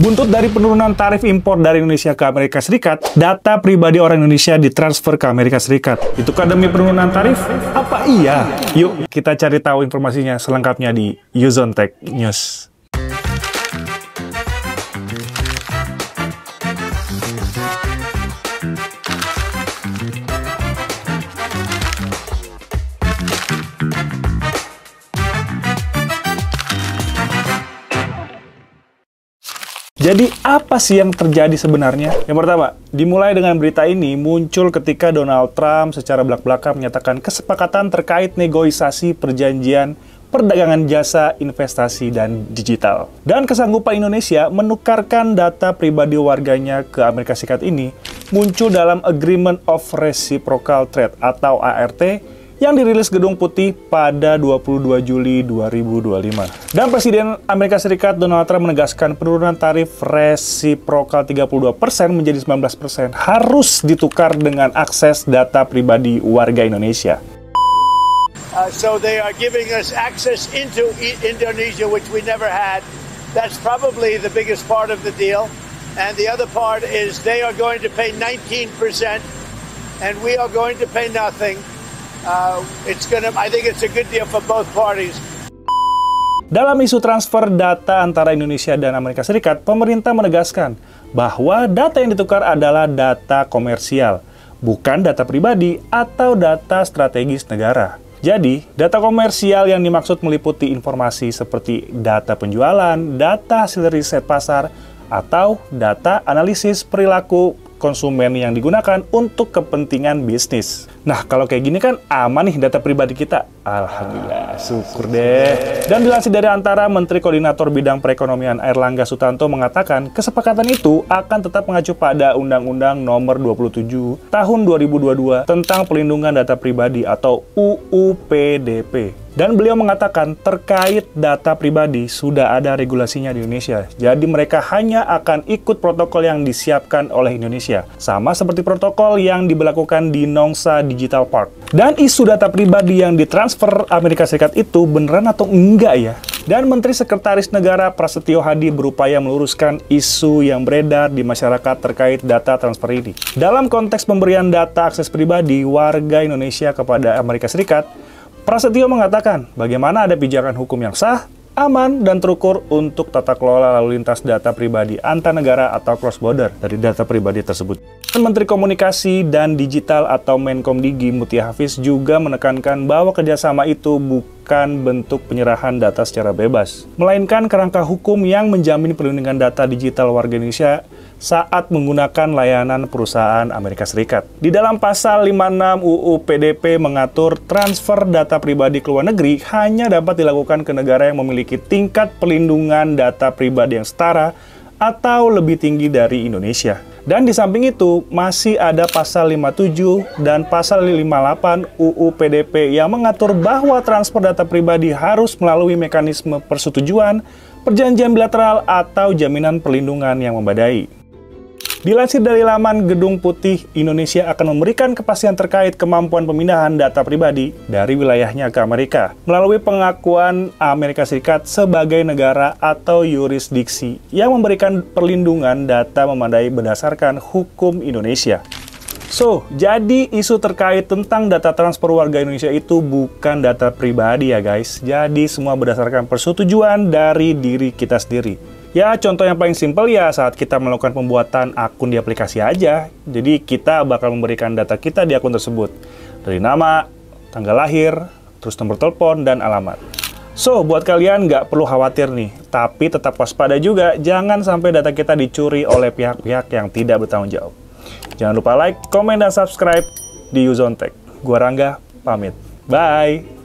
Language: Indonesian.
Buntut dari penurunan tarif impor dari Indonesia ke Amerika Serikat, data pribadi orang Indonesia ditransfer ke Amerika Serikat. Itukah demi penurunan tarif? Apa iya? Yuk, kita cari tahu informasinya selengkapnya di Yuzon Tech News. Jadi apa sih yang terjadi sebenarnya? Yang pertama, dimulai dengan berita ini muncul ketika Donald Trump secara belak-belakan menyatakan kesepakatan terkait negosiasi perjanjian perdagangan jasa, investasi, dan digital. Dan kesanggupan Indonesia menukarkan data pribadi warganya ke Amerika Serikat ini muncul dalam Agreement of Reciprocal Trade atau ART yang dirilis Gedung Putih pada 22 Juli 2025. Dan Presiden Amerika Serikat Donald Trump menegaskan penurunan tarif resiprokal 32% menjadi 19% harus ditukar dengan akses data pribadi warga Indonesia. So they are giving us access into Indonesia, which we never had. That's probably the biggest part of the deal. And the other part is they are going to pay 19% and we are going to pay nothing. I think it's a good deal for both parties. Dalam isu transfer data antara Indonesia dan Amerika Serikat, pemerintah menegaskan bahwa data yang ditukar adalah data komersial, bukan data pribadi atau data strategis negara. Jadi, data komersial yang dimaksud meliputi informasi seperti data penjualan, data hasil riset pasar, atau data analisis perilaku konsumen yang digunakan untuk kepentingan bisnis. Nah, kalau kayak gini kan aman nih data pribadi kita. Alhamdulillah, syukur deh. Dan dilansir dari Antara, Menteri Koordinator Bidang Perekonomian Airlangga Sutanto mengatakan kesepakatan itu akan tetap mengacu pada Undang-Undang Nomor 27 Tahun 2022 tentang Pelindungan Data Pribadi atau UU PDP. Dan beliau mengatakan terkait data pribadi sudah ada regulasinya di Indonesia. Jadi mereka hanya akan ikut protokol yang disiapkan oleh Indonesia. Sama seperti protokol yang diberlakukan di Nongsa Digital Park. Dan isu data pribadi yang ditransfer Amerika Serikat itu beneran atau enggak ya? Dan Menteri Sekretaris Negara Prasetyo Hadi berupaya meluruskan isu yang beredar di masyarakat terkait data transfer ini. Dalam konteks pemberian data akses pribadi warga Indonesia kepada Amerika Serikat, Prasetyo mengatakan bagaimana ada pijakan hukum yang sah, aman, dan terukur untuk tata kelola lalu lintas data pribadi antar negara atau cross-border dari data pribadi tersebut. Menteri Komunikasi dan Digital atau Menkomdigi Mutia Hafiz juga menekankan bahwa kerjasama itu bukan bentuk penyerahan data secara bebas, melainkan kerangka hukum yang menjamin perlindungan data digital warga Indonesia saat menggunakan layanan perusahaan Amerika Serikat. Di dalam pasal 56 UU PDP mengatur transfer data pribadi ke luar negeri hanya dapat dilakukan ke negara yang memiliki tingkat perlindungan data pribadi yang setara atau lebih tinggi dari Indonesia. Dan di samping itu, masih ada pasal 57 dan pasal 58 UU PDP yang mengatur bahwa transfer data pribadi harus melalui mekanisme persetujuan, perjanjian bilateral, atau jaminan perlindungan yang memadai. Dilansir dari laman Gedung Putih, Indonesia akan memberikan kepastian terkait kemampuan pemindahan data pribadi dari wilayahnya ke Amerika melalui pengakuan Amerika Serikat sebagai negara atau yurisdiksi yang memberikan perlindungan data memadai berdasarkan hukum Indonesia. So, jadi isu terkait tentang data transfer warga Indonesia itu bukan data pribadi ya guys. Jadi semua berdasarkan persetujuan dari diri kita sendiri. Ya, contoh yang paling simpel ya saat kita melakukan pembuatan akun di aplikasi aja. Jadi kita bakal memberikan data kita di akun tersebut. Dari nama, tanggal lahir, terus nomor telepon, dan alamat. So, buat kalian nggak perlu khawatir nih. Tapi tetap waspada juga, jangan sampai data kita dicuri oleh pihak-pihak yang tidak bertanggung jawab. Jangan lupa like, komen, dan subscribe di Yuzon Tech. Gua Rangga, pamit. Bye!